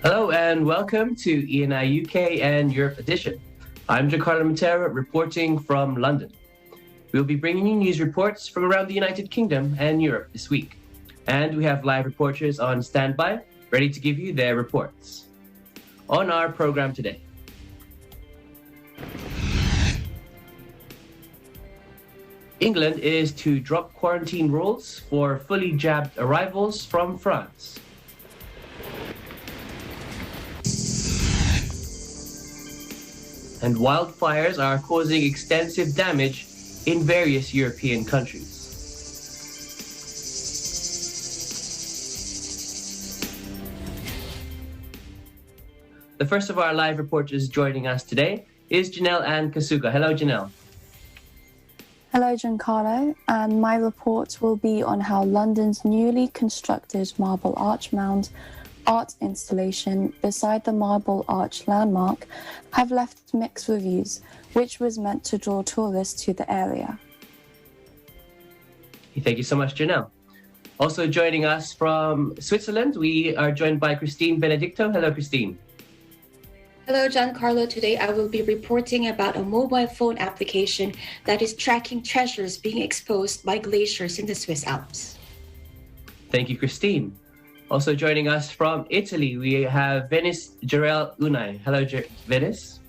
Hello and welcome to ENI UK and Europe edition. I'm Giancarlo Matera reporting from London. We'll be bringing you news reports from around the United Kingdom and Europe this week. And we have live reporters on standby, ready to give you their reports. On our program today. England is to drop quarantine rules for fully jabbed arrivals from France. And wildfires are causing extensive damage in various European countries. The first of our live reporters joining us today is Janelle Ann Kasuga. Hello, Janelle. Hello, Giancarlo, and my report will be on how London's newly constructed Marble Arch Mound art installation beside the Marble Arch landmark have left mixed reviews, which was meant to draw tourists to the area. Thank you so much, Janelle. Also joining us from Switzerland, we are joined by Christine Benedicto. Hello, Christine. Hello, Giancarlo. Today I will be reporting about a mobile phone application that is tracking treasures being exposed by glaciers in the Swiss Alps. Thank you, Christine. Also joining us from Italy, we have Venice Jarell Unai. Hello, Venice.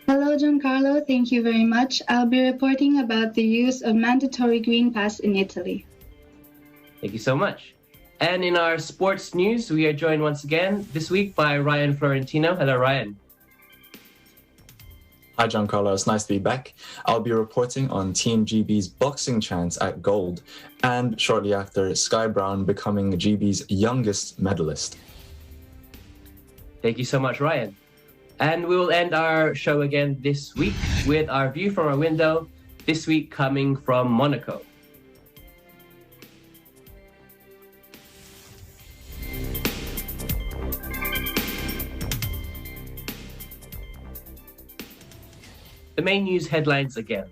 Hello, Giancarlo. Thank you very much. I'll be reporting about the use of mandatory green pass in Italy. Thank you so much. And in our sports news, we are joined once again this week by Ryan Florentino. Hello, Ryan. Hi, Giancarlo. It's nice to be back. I'll be reporting on Team GB's boxing chance at gold, and shortly after, Sky Brown becoming GB's youngest medalist. Thank you so much, Ryan. And we will end our show again this week with our view from our window, this week coming from Monaco. The main news headlines again.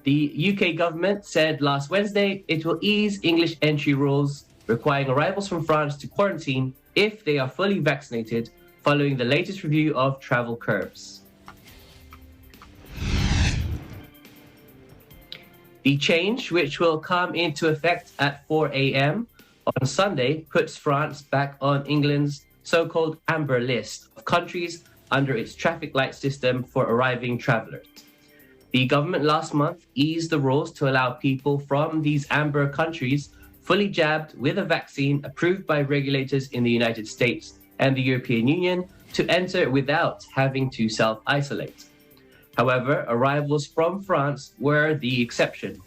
The UK government said last Wednesday it will ease English entry rules requiring arrivals from France to quarantine if they are fully vaccinated following the latest review of travel curbs. The change, which will come into effect at 4 a.m. on Sunday, puts France back on England's so-called amber list of countries under its traffic light system for arriving travellers. The government last month eased the rules to allow people from these amber countries fully jabbed with a vaccine approved by regulators in the United States and the European Union to enter without having to self-isolate. However, arrivals from France were the exception.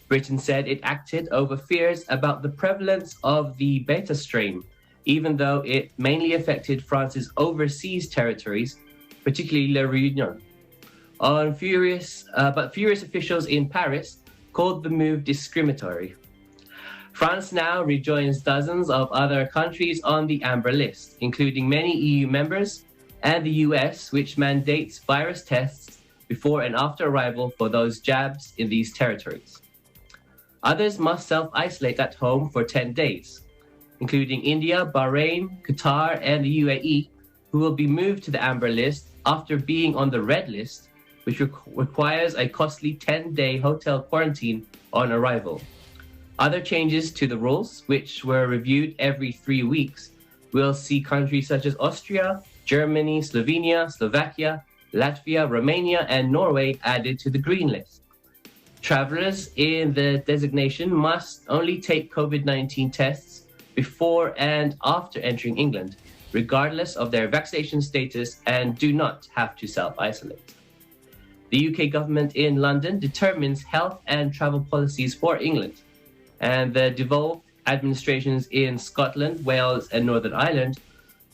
Britain said it acted over fears about the prevalence of the beta strain, even though it mainly affected France's overseas territories, particularly La Réunion. But furious officials in Paris called the move discriminatory. France now rejoins dozens of other countries on the amber list, including many EU members and the US, which mandates virus tests before and after arrival for those jabs in these territories. Others must self-isolate at home for 10 days, including India, Bahrain, Qatar, and the UAE, who will be moved to the amber list after being on the red list, which requires a costly 10-day hotel quarantine on arrival. Other changes to the rules, which were reviewed every 3 weeks, will see countries such as Austria, Germany, Slovenia, Slovakia, Latvia, Romania, and Norway added to the green list. Travelers in the designation must only take COVID-19 tests before and after entering England, regardless of their vaccination status, and do not have to self-isolate. The UK government in London determines health and travel policies for England, and the devolved administrations in Scotland, Wales, and Northern Ireland,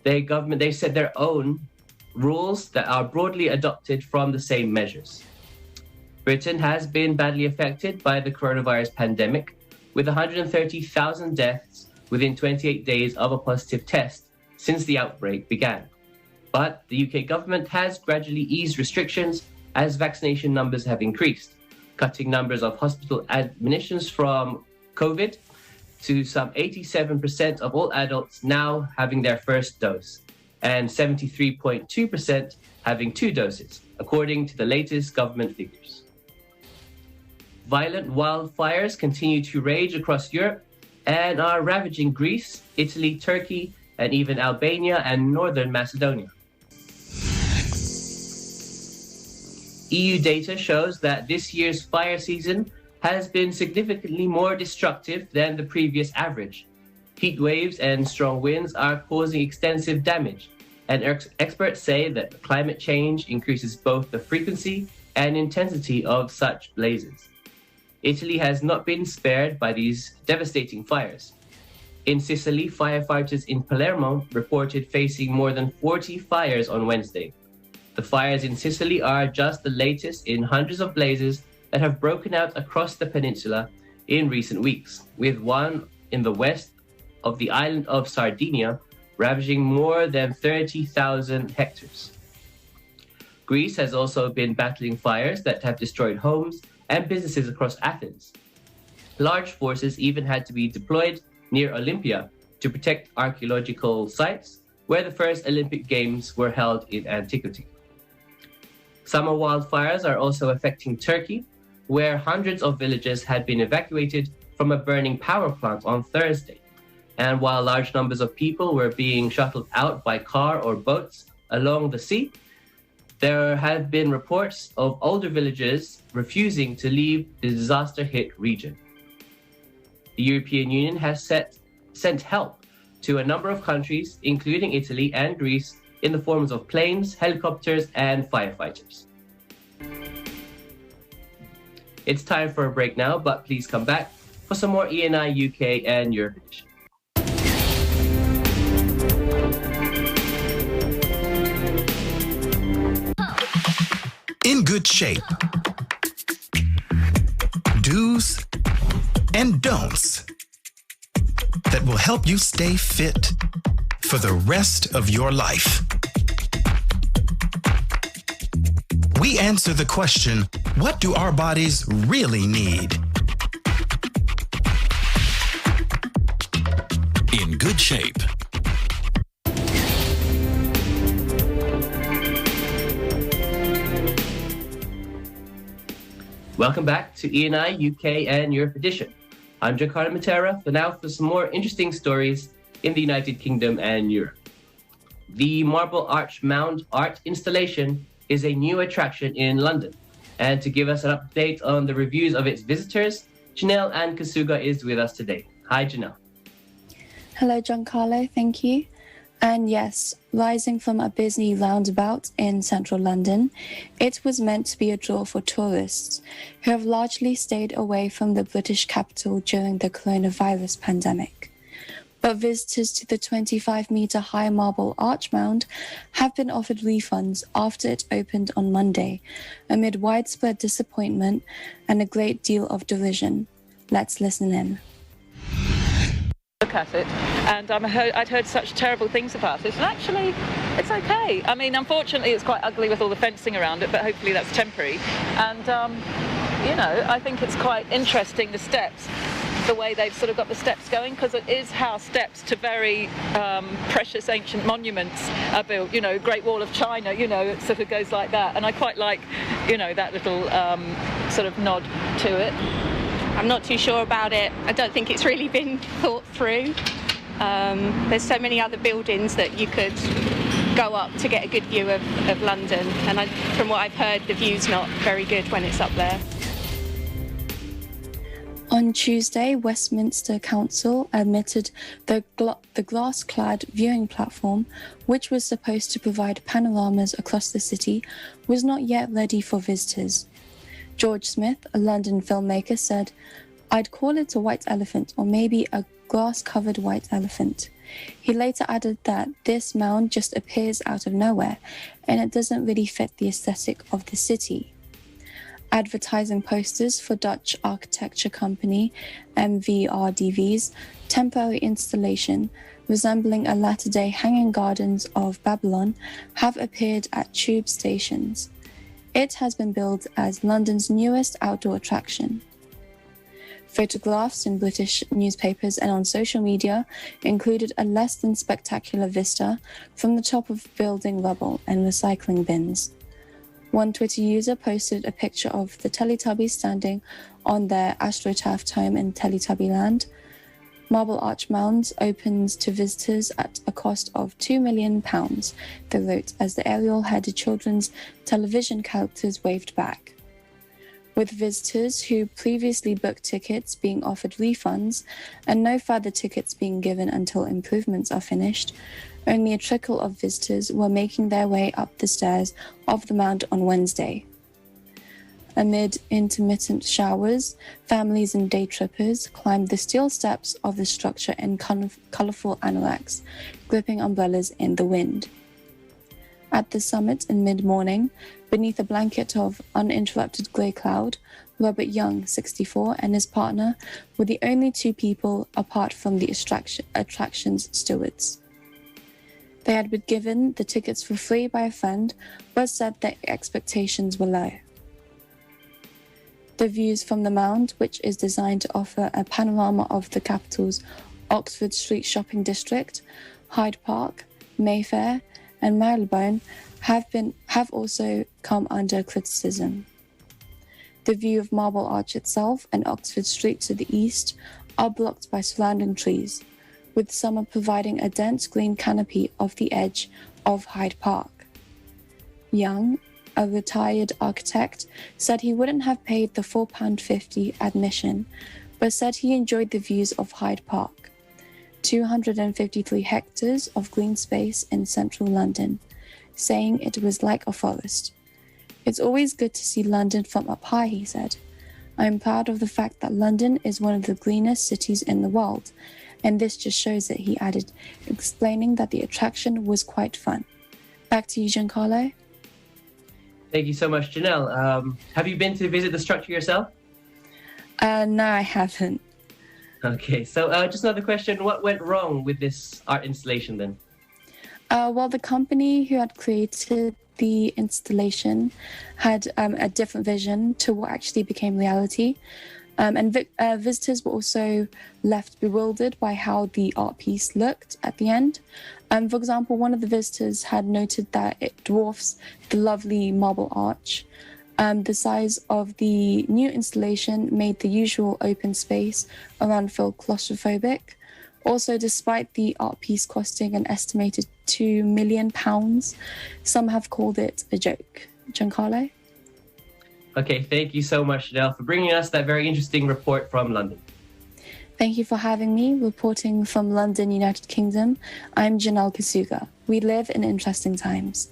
they set their own rules that are broadly adopted from the same measures. Britain has been badly affected by the coronavirus pandemic, with 130,000 deaths within 28 days of a positive test since the outbreak began. But the UK government has gradually eased restrictions as vaccination numbers have increased, cutting numbers of hospital admissions from COVID to some 87% of all adults now having their first dose, and 73.2% having 2 doses, according to the latest government figures. Violent wildfires continue to rage across Europe and are ravaging Greece, Italy, Turkey, and even Albania and northern Macedonia. EU data shows that this year's fire season has been significantly more destructive than the previous average. Heat waves and strong winds are causing extensive damage, and experts say that climate change increases both the frequency and intensity of such blazes. Italy has not been spared by these devastating fires. In Sicily, firefighters in Palermo reported facing more than 40 fires on Wednesday. The fires in Sicily are just the latest in hundreds of blazes that have broken out across the peninsula in recent weeks, with one in the west of the island of Sardinia ravaging more than 30,000 hectares. Greece has also been battling fires that have destroyed homes and businesses across Athens. Large forces even had to be deployed near Olympia to protect archaeological sites where the first Olympic Games were held in antiquity. Summer wildfires are also affecting Turkey, where hundreds of villages had been evacuated from a burning power plant on Thursday. And while large numbers of people were being shuttled out by car or boats along the sea, there have been reports of older villagers refusing to leave the disaster-hit region. The European Union has sent help to a number of countries, including Italy and Greece, in the forms of planes, helicopters, and firefighters. It's time for a break now, but please come back for some more ENI UK and Europe edition. In good shape. Do's and don'ts that will help you stay fit for the rest of your life. We answer the question, what do our bodies really need? In good shape. Welcome back to ENI UK and Europe edition. I'm Giancarlo Matera for some more interesting stories in the United Kingdom and Europe. The Marble Arch Mound art installation is a new attraction in London. And to give us an update on the reviews of its visitors, Janelle Ann Kasuga is with us today. Hi, Janelle. Hello, Giancarlo. Thank you. And yes, rising from a busy roundabout in central London, it was meant to be a draw for tourists who have largely stayed away from the British capital during the coronavirus pandemic. But visitors to the 25-metre-high Marble Arch Mound have been offered refunds after it opened on Monday, amid widespread disappointment and a great deal of derision. Let's listen in. Look at it, and I'd heard such terrible things about it, and actually it's okay. I mean, unfortunately it's quite ugly with all the fencing around it, but hopefully that's temporary. And I think it's quite interesting, the steps, the way they've sort of got the steps going, because it is how steps to very precious ancient monuments are built. Great Wall of China, it sort of goes like that, and I quite like that little sort of nod to it. I'm not too sure about it. I don't think it's really been thought through. There's so many other buildings that you could go up to get a good view of London, and from what I've heard, the view's not very good when it's up there. On Tuesday, Westminster Council admitted the glass-clad viewing platform, which was supposed to provide panoramas across the city, was not yet ready for visitors. George Smith, a London filmmaker, said, "I'd call it a white elephant, or maybe a grass-covered white elephant." He later added that this mound just appears out of nowhere, and it doesn't really fit the aesthetic of the city. Advertising posters for Dutch architecture company MVRDV's temporary installation, resembling a latter-day Hanging Gardens of Babylon, have appeared at tube stations. It has been billed as London's newest outdoor attraction. Photographs in British newspapers and on social media included a less than spectacular vista from the top of building rubble and recycling bins. One Twitter user posted a picture of the Teletubbies standing on their AstroTurf home in Teletubby Land. Marble Arch Mound opens to visitors at a cost of £2 million, they wrote as the aerial-headed children's television characters waved back. With visitors who previously booked tickets being offered refunds and no further tickets being given until improvements are finished, only a trickle of visitors were making their way up the stairs of the mound on Wednesday. Amid intermittent showers, families and day trippers climbed the steel steps of the structure in colourful anoraks, gripping umbrellas in the wind. At the summit in mid-morning, beneath a blanket of uninterrupted grey cloud, Robert Young, 64, and his partner were the only two people apart from the attraction's stewards. They had been given the tickets for free by a friend, but said their expectations were low. The views from the Mound, which is designed to offer a panorama of the capital's Oxford Street shopping district, Hyde Park, Mayfair, and Marylebone, have also come under criticism. The view of Marble Arch itself and Oxford Street to the east are blocked by surrounding trees, with summer providing a dense green canopy of the edge of Hyde Park. Young, a retired architect, said he wouldn't have paid the £4.50 admission, but said he enjoyed the views of Hyde Park, 253 hectares of green space in central London, saying it was like a forest. It's always good to see London from up high, he said. I am proud of the fact that London is one of the greenest cities in the world, and this just shows it, he added, explaining that the attraction was quite fun. Back to you, Giancarlo. Thank you so much, Janelle. Have you been to visit the structure yourself? No, I haven't. Okay, so just another question. What went wrong with this art installation then? Well, the company who had created the installation had a different vision to what actually became reality. And visitors were also left bewildered by how the art piece looked at the end. For example, one of the visitors had noted that it dwarfs the lovely marble arch. The size of the new installation made the usual open space around feel claustrophobic. Also, despite the art piece costing an estimated £2 million, some have called it a joke. Giancarlo? Okay, thank you so much, Janelle, for bringing us that very interesting report from London. Thank you for having me. Reporting from London, United Kingdom, I'm Janelle Kasuga. We live in interesting times.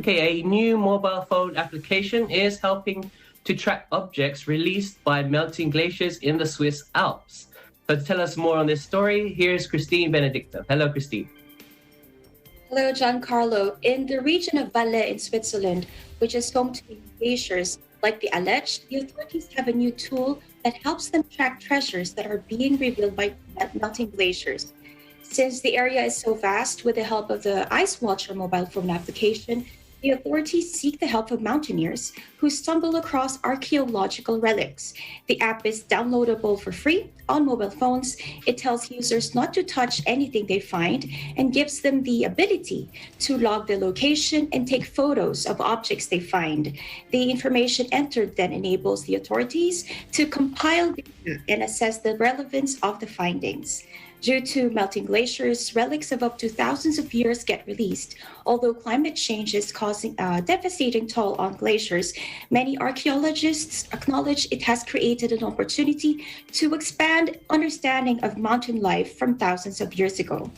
Okay, a new mobile phone application is helping to track objects released by melting glaciers in the Swiss Alps. So to tell us more on this story, here's Christine Benedicto. Hello, Christine. Hello, Giancarlo. In the region of Valais in Switzerland, which is home to glaciers like the Aletsch, the authorities have a new tool that helps them track treasures that are being revealed by melting glaciers. Since the area is so vast, with the help of the Ice Watcher mobile phone application, the authorities seek the help of mountaineers who stumble across archaeological relics. The app is downloadable for free on mobile phones. It tells users not to touch anything they find and gives them the ability to log the location and take photos of objects they find. The information entered then enables the authorities to compile data and assess the relevance of the findings. Due to melting glaciers, relics of up to thousands of years get released. Although climate change is causing a devastating toll on glaciers, many archaeologists acknowledge it has created an opportunity to expand understanding of mountain life from thousands of years ago.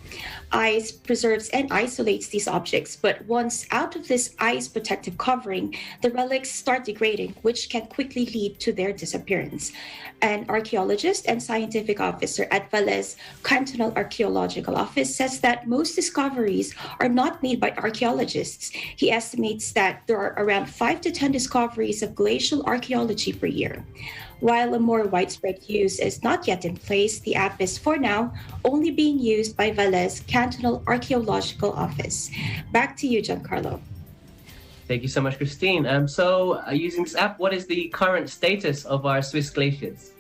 Ice preserves and isolates these objects, but once out of this ice protective covering, the relics start degrading, which can quickly lead to their disappearance. An archaeologist and scientific officer at Valais Cantonal Archaeological Office says that most discoveries are not made by archaeologists. He estimates that there are around 5 to 10 discoveries of glacial archaeology per year. While a more widespread use is not yet in place, the app is for now only being used by Valais Cantonal Archaeological Office. Back to you, Giancarlo. Thank you so much, Christine. Using this app, what is the current status of our Swiss glaciers?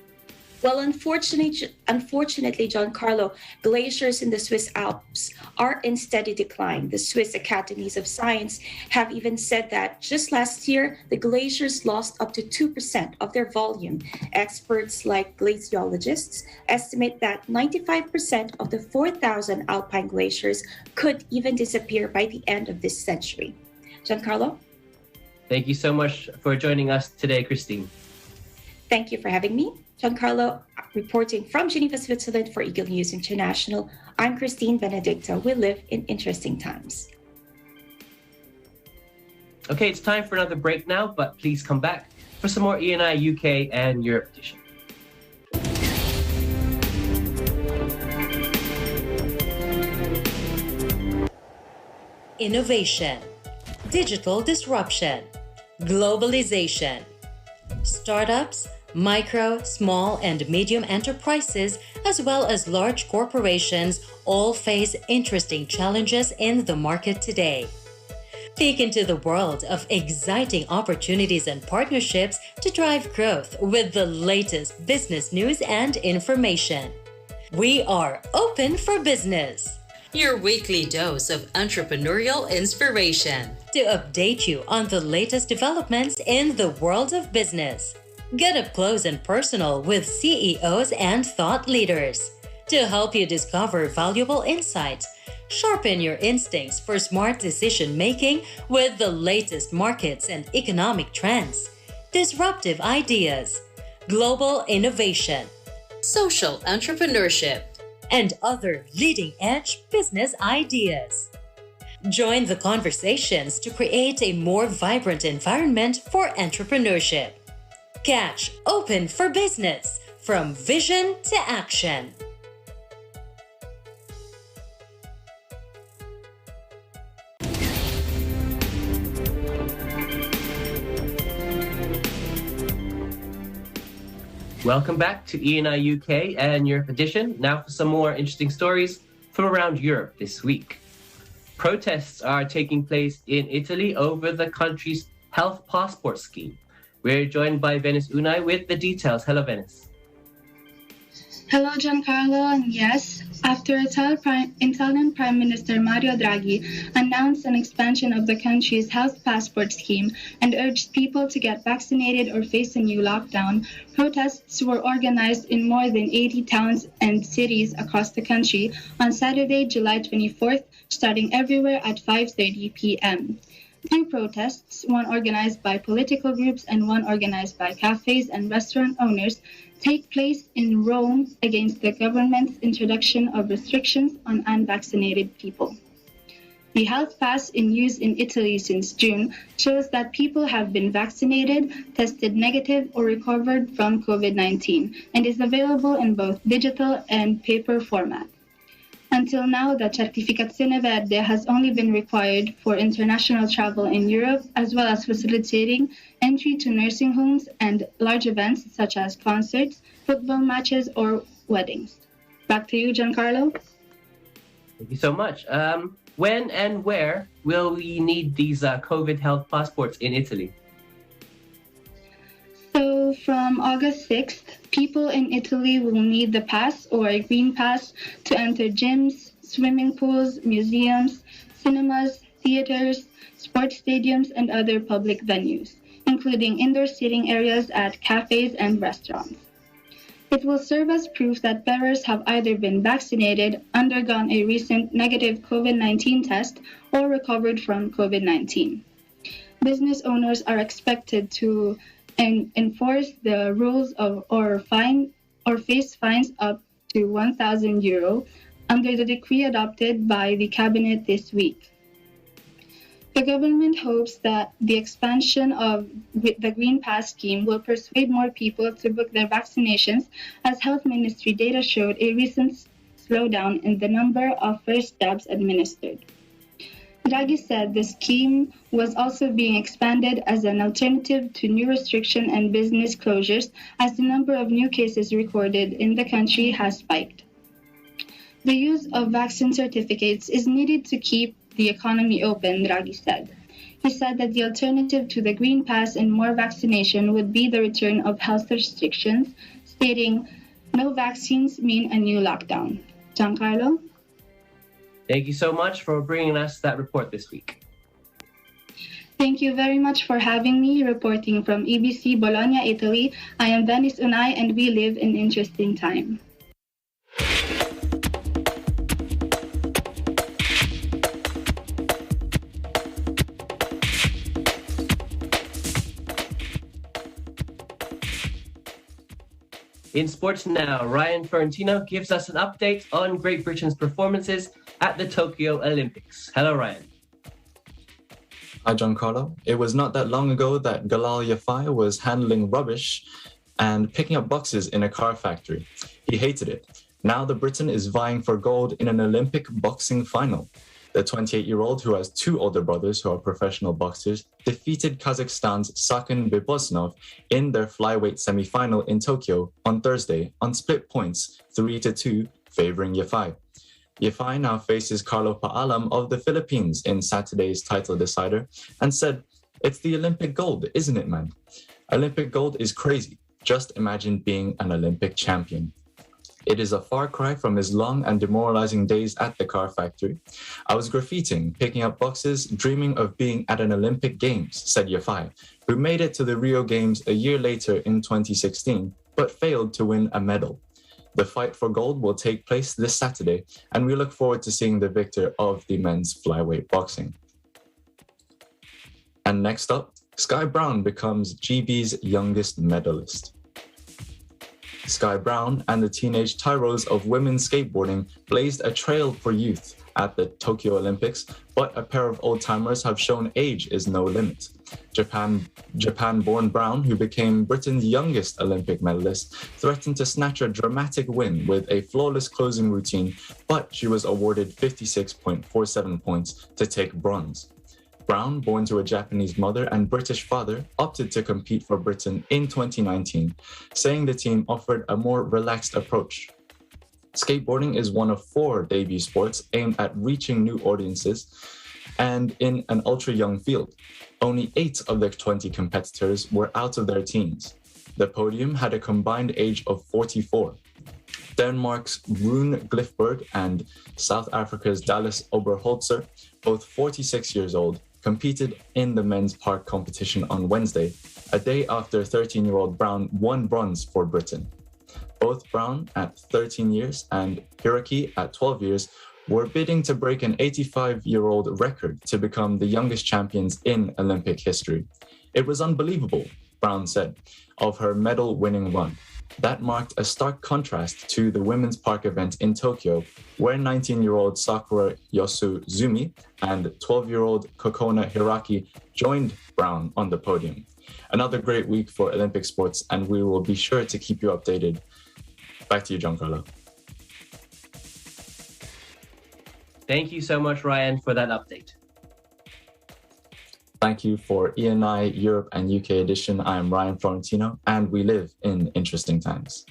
Well, unfortunately, Giancarlo, glaciers in the Swiss Alps are in steady decline. The Swiss Academies of Science have even said that just last year, the glaciers lost up to 2% of their volume. Experts like glaciologists estimate that 95% of the 4,000 alpine glaciers could even disappear by the end of this century. Giancarlo? Thank you so much for joining us today, Christine. Thank you for having me. Giancarlo, reporting from Geneva, Switzerland for Eagle News International. I'm Christine Benedicto. We live in interesting times. Okay, it's time for another break now, but please come back for some more ENI UK and Europe edition. Innovation, digital disruption, globalization, startups, micro, small, and medium enterprises, as well as large corporations, all face interesting challenges in the market today. Peek into the world of exciting opportunities and partnerships to drive growth with the latest business news and information. We are open for business. Your weekly dose of entrepreneurial inspiration to update you on the latest developments in the world of business. Get up close and personal with CEOs and thought leaders to help you discover valuable insights, sharpen your instincts for smart decision-making with the latest markets and economic trends, disruptive ideas, global innovation, social entrepreneurship, and other leading-edge business ideas. Join the conversations to create a more vibrant environment for entrepreneurship. Catch Open for Business, from vision to action. Welcome back to ENI UK and Europe edition. Now for some more interesting stories from around Europe this week. Protests are taking place in Italy over the country's health passport scheme. We're joined by Venice Unai with the details. Hello, Venice. Hello, Giancarlo. And yes, after Italian Prime Minister Mario Draghi announced an expansion of the country's health passport scheme and urged people to get vaccinated or face a new lockdown, protests were organized in more than 80 towns and cities across the country on Saturday, July 24th, starting everywhere at 5:30 p.m. Two protests, one organized by political groups and one organized by cafes and restaurant owners, take place in Rome against the government's introduction of restrictions on unvaccinated people. The health pass in use in Italy since June shows that people have been vaccinated, tested negative, or recovered from COVID-19, and is available in both digital and paper format. Until now, the Certificazione Verde has only been required for international travel in Europe, as well as facilitating entry to nursing homes and large events such as concerts, football matches, or weddings. Back to you, Giancarlo. Thank you so much. When and where will we need these COVID health passports in Italy? So from August 6th, people in Italy will need the pass or a green pass to enter gyms, swimming pools, museums, cinemas, theaters, sports stadiums, and other public venues, including indoor seating areas at cafes and restaurants. It will serve as proof that bearers have either been vaccinated, undergone a recent negative COVID-19 test, or recovered from COVID-19. Business owners are expected to enforce the rules or face fines up to €1,000 under the decree adopted by the cabinet this week. The government hopes that the expansion of the Green Pass scheme will persuade more people to book their vaccinations, as Health Ministry data showed a recent slowdown in the number of first jabs administered. Draghi said the scheme was also being expanded as an alternative to new restriction and business closures, as the number of new cases recorded in the country has spiked. The use of vaccine certificates is needed to keep the economy open, Draghi said. He said that the alternative to the Green Pass and more vaccination would be the return of health restrictions, stating, "No vaccines mean a new lockdown." Giancarlo? Thank you so much for bringing us that report this week. Thank you very much for having me, reporting from EBC Bologna, Italy. I am Venice Unai, and we live in interesting time. In sports now, Ryan Florentino gives us an update on Great Britain's performances at the Tokyo Olympics. Hello, Ryan. Hi, Giancarlo. It was not that long ago that Galal Yafai was handling rubbish and picking up boxes in a car factory. He hated it. Now the Briton is vying for gold in an Olympic boxing final. The 28-year-old, who has two older brothers who are professional boxers, defeated Kazakhstan's Sakin Bibosnov in their flyweight semi-final in Tokyo on Thursday on split points 3-2, favoring Yafai. Yafai now faces Carlo Paalam of the Philippines in Saturday's title decider and said, "It's the Olympic gold, isn't it, man? Olympic gold is crazy. Just imagine being an Olympic champion." It is a far cry from his long and demoralizing days at the car factory. "I was graffitiing, picking up boxes, dreaming of being at an Olympic Games," said Yafai, who made it to the Rio Games a year later in 2016, but failed to win a medal. The fight for gold will take place this Saturday, and we look forward to seeing the victor of the men's flyweight boxing. And next up, Sky Brown becomes GB's youngest medalist. Sky Brown and the teenage tyros of women's skateboarding blazed a trail for youth at the Tokyo Olympics, but a pair of old-timers have shown age is no limit. Japan-born Brown, who became Britain's youngest Olympic medalist, threatened to snatch a dramatic win with a flawless closing routine, but she was awarded 56.47 points to take bronze. Brown, born to a Japanese mother and British father, opted to compete for Britain in 2019, saying the team offered a more relaxed approach. Skateboarding is one of 4 debut sports aimed at reaching new audiences and in an ultra-young field. Only 8 of the 20 competitors were out of their teens. The podium had a combined age of 44. Denmark's Rune Glifberg and South Africa's Dallas Oberholzer, both 46 years old, competed in the men's park competition on Wednesday, a day after 13-year-old Brown won bronze for Britain. Both Brown at 13 years and Hiraki at 12 years were bidding to break an 85-year-old record to become the youngest champions in Olympic history. "It was unbelievable," Brown said, of her medal-winning run. That marked a stark contrast to the women's park event in Tokyo, where 19-year-old Sakura Yosuzumi and 12-year-old Kokona Hiraki joined Brown on the podium. Another great week for Olympic sports, and we will be sure to keep you updated. Back to you, Giancarlo. Thank you so much, Ryan, for that update. Thank you for ENI Europe and UK edition. I am Ryan Florentino, and we live in interesting times.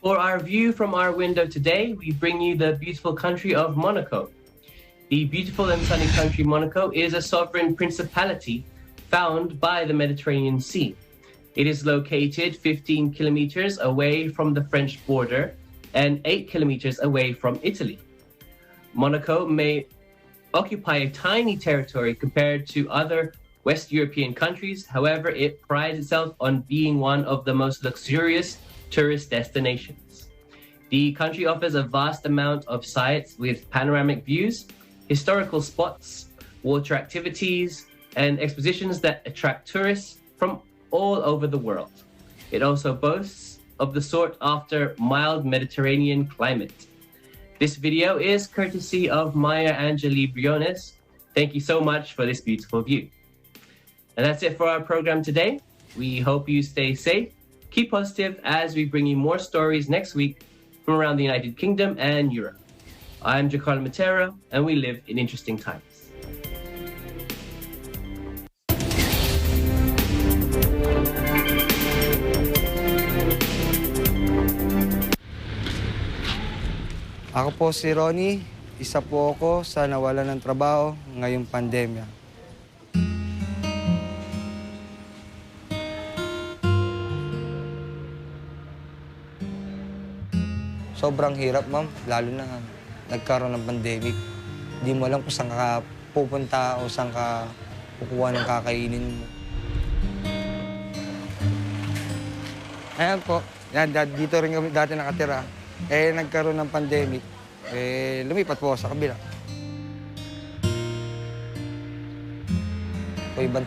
For our view from our window today, we bring you the beautiful country of Monaco. The beautiful and sunny country Monaco is a sovereign principality found by the Mediterranean Sea. It is located 15 kilometers away from the French border and 8 kilometers away from Italy. Monaco may occupy a tiny territory compared to other West European countries. However, it prides itself on being one of the most luxurious tourist destinations. The country offers a vast amount of sites with panoramic views, historical spots, water activities, and expositions that attract tourists from all over the world. It also boasts of the sought-after mild Mediterranean climate. This video is courtesy of Maya Angeli Briones. Thank you so much for this beautiful view. And that's it for our program today. We hope you stay safe, keep positive as we bring you more stories next week from around the United Kingdom and Europe. I'm Giancarlo Matera, and we live in interesting times. Ako po si Ronnie, Isa po ako sa nawalan ng trabaho ngayong pandemya. Sobrang hirap, ma'am, lalo na nagkaroon ng pandemic. Hindi mo alam kung saan ka pupunta o saan ka kukuha ng kakainin mo. Ayan po, dito rin kami dati nakatira. Nagkaroon ng pandemic, lumipat po ako sa kabila. Ibang